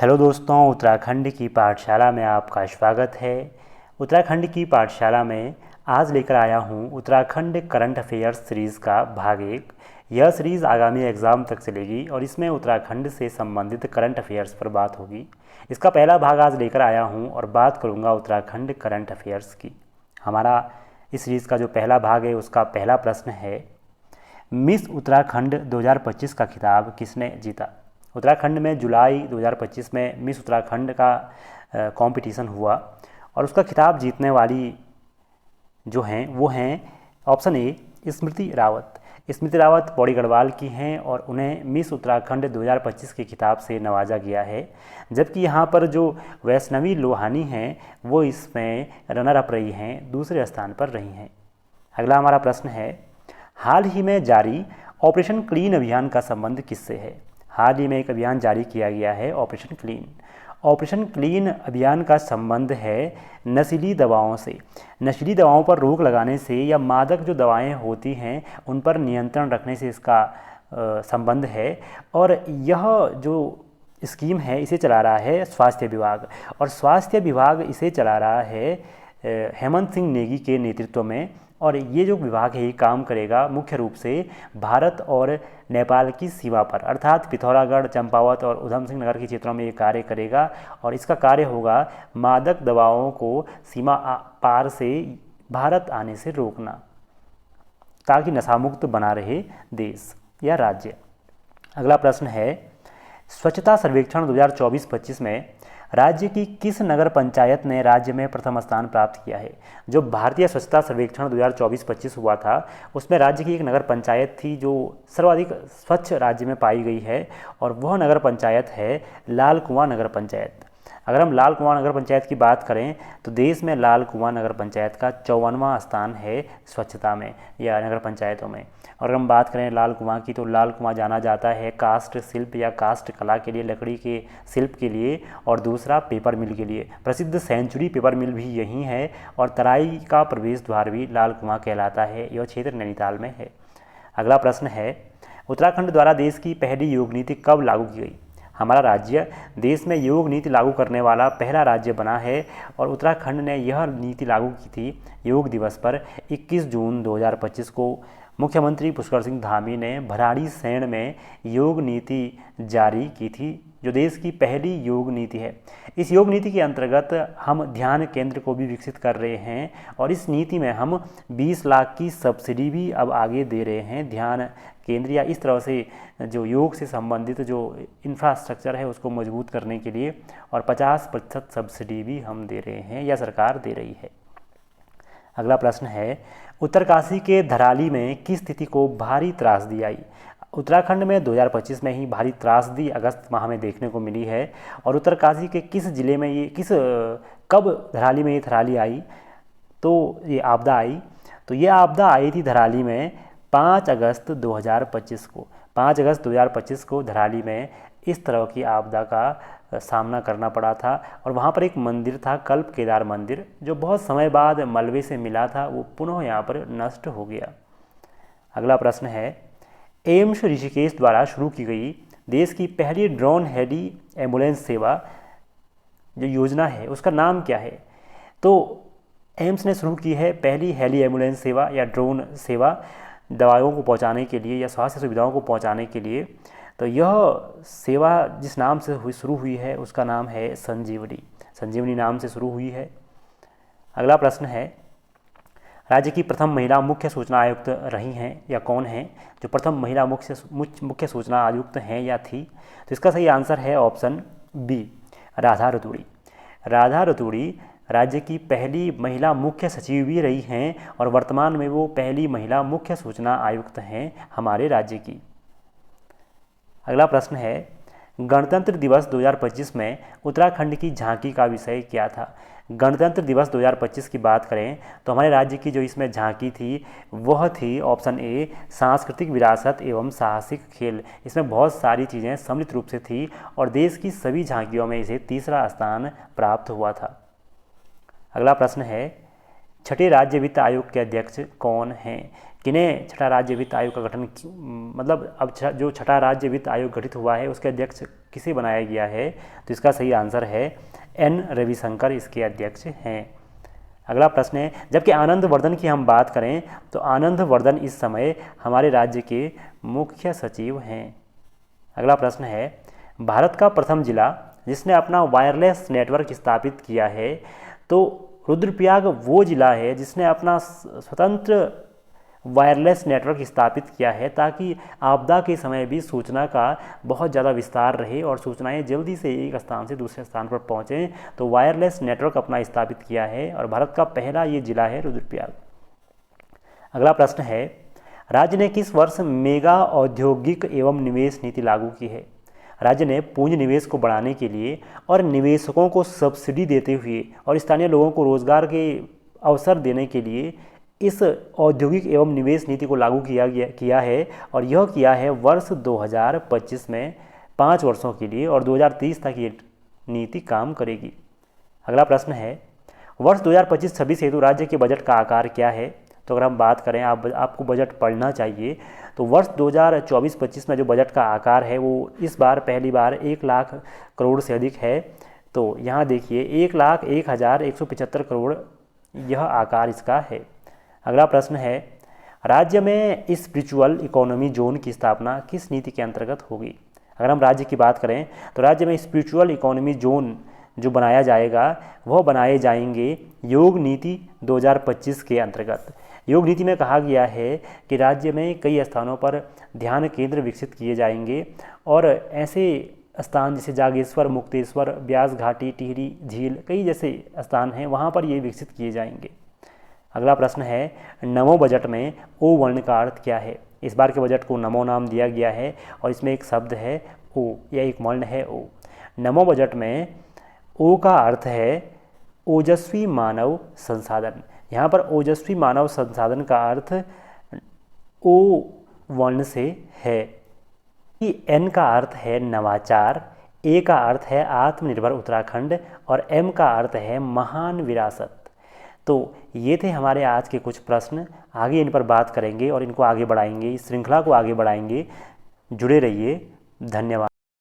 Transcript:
Hello दोस्तों, उत्तराखंड की पाठशाला में आपका स्वागत है। उत्तराखंड की पाठशाला में आज लेकर आया हूँ उत्तराखंड करंट अफेयर्स सीरीज़ का भाग 1। यह सीरीज़ आगामी एग्ज़ाम तक चलेगी और इसमें उत्तराखंड से संबंधित करंट अफेयर्स पर बात होगी। इसका पहला भाग आज लेकर आया हूँ और बात करूँगा उत्तराखंड करंट अफेयर्स की। हमारा इस सीरीज़ का जो पहला भाग है उसका पहला प्रश्न है, मिस उत्तराखंड 2025 का खिताब किसने जीता? उत्तराखंड में जुलाई 2025 में मिस उत्तराखंड का कंपटीशन हुआ और उसका खिताब जीतने वाली जो हैं वो हैं ऑप्शन ए स्मृति रावत। स्मृति रावत पौड़ी गढ़वाल की हैं और उन्हें मिस उत्तराखंड 2025 के खिताब से नवाजा गया है। जबकि यहाँ पर जो वैष्णवी लोहानी हैं वो इसमें रनर अप रही हैं, दूसरे स्थान पर रही हैं। अगला हमारा प्रश्न है, हाल ही में जारी ऑपरेशन क्लीन अभियान का संबंध किससे है? हाल ही में एक अभियान जारी किया गया है ऑपरेशन क्लीन। ऑपरेशन क्लीन अभियान का संबंध है नशीली दवाओं से। नशीली दवाओं पर रोक लगाने से या मादक जो दवाएं होती हैं उन पर नियंत्रण रखने से इसका संबंध है। और यह जो स्कीम है इसे चला रहा है स्वास्थ्य विभाग, और स्वास्थ्य विभाग इसे चला रहा है हेमंत सिंह नेगी के नेतृत्व में। और ये जो विभाग है ये काम करेगा मुख्य रूप से भारत और नेपाल की सीमा पर, अर्थात पिथौरागढ़, चंपावत और उधम सिंह नगर के क्षेत्रों में ये कार्य करेगा। और इसका कार्य होगा मादक दवाओं को सीमा पार से भारत आने से रोकना, ताकि नशामुक्त बना रहे देश या राज्य। अगला प्रश्न है, स्वच्छता सर्वेक्षण 2024-25 में राज्य की किस नगर पंचायत ने राज्य में प्रथम स्थान प्राप्त किया है? जो भारतीय स्वच्छता सर्वेक्षण 2024-25 हुआ था उसमें राज्य की एक नगर पंचायत थी जो सर्वाधिक स्वच्छ राज्य में पाई गई है, और वह नगर पंचायत है लाल कुआं नगर पंचायत। अगर हम लाल कुआं नगर पंचायत की बात करें तो देश में लाल कुआं नगर पंचायत का 54वां स्थान है स्वच्छता में या नगर पंचायतों में। और अगर हम बात करें लाल कुआं की तो लाल कुआं जाना जाता है कास्ट शिल्प या कास्ट कला के लिए, लकड़ी के शिल्प के लिए, और दूसरा पेपर मिल के लिए। प्रसिद्ध सेंचुरी पेपर मिल भी यहीं है और तराई का प्रवेश द्वार भी लाल कुआं कहलाता है। यह क्षेत्र नैनीताल में है। अगला प्रश्न है, उत्तराखंड द्वारा देश की पहली योग नीति कब लागू की गई? हमारा राज्य देश में योग नीति लागू करने वाला पहला राज्य बना है और उत्तराखंड ने यह नीति लागू की थी योग दिवस पर 21 जून 2025 को। मुख्यमंत्री पुष्कर सिंह धामी ने भराड़ीसैंण में योग नीति जारी की थी, जो देश की पहली योग नीति है। इस योग नीति के अंतर्गत हम ध्यान केंद्र को भी विकसित कर रहे हैं और इस नीति में हम 20 लाख की सब्सिडी भी अब आगे दे रहे हैं ध्यान केंद्र या इस तरह से जो योग से संबंधित जो इंफ्रास्ट्रक्चर है उसको मजबूत करने के लिए, और 50% सब्सिडी भी हम दे रहे हैं या सरकार दे रही है। अगला प्रश्न है, उत्तरकाशी के धराली में किस स्थिति को भारी त्रासदी आई? उत्तराखंड में 2025 में ही भारी त्रासदी अगस्त माह में देखने को मिली है। और उत्तरकाशी के किस जिले में ये कब धराली में ये थराली आई, तो ये आपदा आई? तो ये आपदा आई थी धराली में 5 अगस्त 2025 को। 5 अगस्त 2025 को धराली में इस तरह की आपदा का सामना करना पड़ा था। और वहाँ पर एक मंदिर था कल्प केदार मंदिर, जो बहुत समय बाद मलबे से मिला था, वो पुनः यहाँ पर नष्ट हो गया। अगला प्रश्न है, एम्स ऋषिकेश द्वारा शुरू की गई देश की पहली ड्रोन हेली एम्बुलेंस सेवा जो योजना है उसका नाम क्या है? तो एम्स ने शुरू की है पहली हेली एम्बुलेंस सेवा या ड्रोन सेवा दवाइयों को पहुंचाने के लिए या स्वास्थ्य सुविधाओं को पहुंचाने के लिए। तो यह सेवा जिस नाम से शुरू हुई है उसका नाम है संजीवनी। संजीवनी नाम से शुरू हुई है। अगला प्रश्न है, राज्य की प्रथम महिला मुख्य सूचना आयुक्त रही हैं या कौन हैं जो प्रथम महिला मुख्य सूचना आयुक्त हैं या थी? तो इसका सही आंसर है ऑप्शन बी, राधा रतूड़ी। राधा रतूड़ी राज्य की पहली महिला मुख्य सचिव भी रही हैं और वर्तमान में वो पहली महिला मुख्य सूचना आयुक्त हैं हमारे राज्य की। अगला प्रश्न है, गणतंत्र दिवस 2025 में उत्तराखंड की झांकी का विषय क्या था? गणतंत्र दिवस 2025 की बात करें तो हमारे राज्य की जो इसमें झांकी थी वह थी ऑप्शन ए, सांस्कृतिक विरासत एवं साहसिक खेल। इसमें बहुत सारी चीज़ें सम्मिलित रूप से थी और देश की सभी झांकियों में इसे तीसरा स्थान प्राप्त हुआ था। अगला प्रश्न है, छठे राज्य वित्त आयोग के अध्यक्ष कौन हैं? किन्हें छठा राज्य वित्त आयोग का गठन, मतलब अब जो छठा राज्य वित्त आयोग गठित हुआ है उसके अध्यक्ष किसे बनाया गया है? तो इसका सही आंसर है एन रविशंकर इसके अध्यक्ष हैं। अगला प्रश्न है, जबकि आनंद वर्धन की हम बात करें तो आनंद वर्धन इस समय हमारे राज्य के मुख्य सचिव हैं। अगला प्रश्न है, भारत का प्रथम जिला जिसने अपना वायरलेस नेटवर्क स्थापित किया है, तो रुद्रप्रयाग वो जिला है जिसने अपना स्वतंत्र वायरलेस नेटवर्क स्थापित किया है ताकि आपदा के समय भी सूचना का बहुत ज़्यादा विस्तार रहे और सूचनाएं जल्दी से एक स्थान से दूसरे स्थान पर पहुँचें। तो वायरलेस नेटवर्क अपना स्थापित किया है और भारत का पहला ये जिला है रुद्रप्रयाग। अगला प्रश्न है, राज्य ने किस वर्ष मेगा औद्योगिक एवं निवेश नीति लागू की है? राज्य ने पूंजी निवेश को बढ़ाने के लिए और निवेशकों को सब्सिडी देते हुए और स्थानीय लोगों को रोजगार के अवसर देने के लिए इस औद्योगिक एवं निवेश नीति को लागू किया है और यह किया है वर्ष 2025 में 5 वर्षों के लिए और 2030 तक ये नीति काम करेगी। अगला प्रश्न है, वर्ष 2025-26 हेतु राज्य के बजट का आकार क्या है? तो अगर हम बात करें, आपको बजट पढ़ना चाहिए, तो वर्ष 2024-25 में जो बजट का आकार है वो इस बार पहली बार 1 लाख करोड़ से अधिक है। तो यहाँ देखिए 1,01,175 करोड़ यह आकार इसका है। अगला प्रश्न है, राज्य में स्पिरिचुअल इकोनॉमी जोन की स्थापना किस नीति के अंतर्गत होगी? अगर हम राज्य की बात करें तो राज्य में स्पिरिचुअल इकोनॉमी जोन जो बनाया जाएगा वह बनाए जाएंगे योग नीति 2025 के अंतर्गत। योग नीति में कहा गया है कि राज्य में कई स्थानों पर ध्यान केंद्र विकसित किए जाएंगे और ऐसे स्थान जैसे जागेश्वर, मुक्तेश्वर, ब्यास घाटी, टिहरी झील, कई जैसे स्थान हैं वहाँ पर ये विकसित किए जाएंगे। अगला प्रश्न है, नमो बजट में ओ वर्ण का अर्थ क्या है? इस बार के बजट को नमो नाम दिया गया है और इसमें एक शब्द है ओ, यह एक वर्ण है ओ। नमो बजट में ओ का अर्थ है ओजस्वी मानव संसाधन। यहाँ पर ओजस्वी मानव संसाधन का अर्थ ओ वर्ण से है। एन का अर्थ है नवाचार, ए का अर्थ है आत्मनिर्भर उत्तराखंड और एम का अर्थ है महान विरासत। तो ये थे हमारे आज के कुछ प्रश्न। आगे इन पर बात करेंगे और इनको आगे बढ़ाएंगे, इस श्रृंखला को आगे बढ़ाएंगे। जुड़े रहिए। धन्यवाद।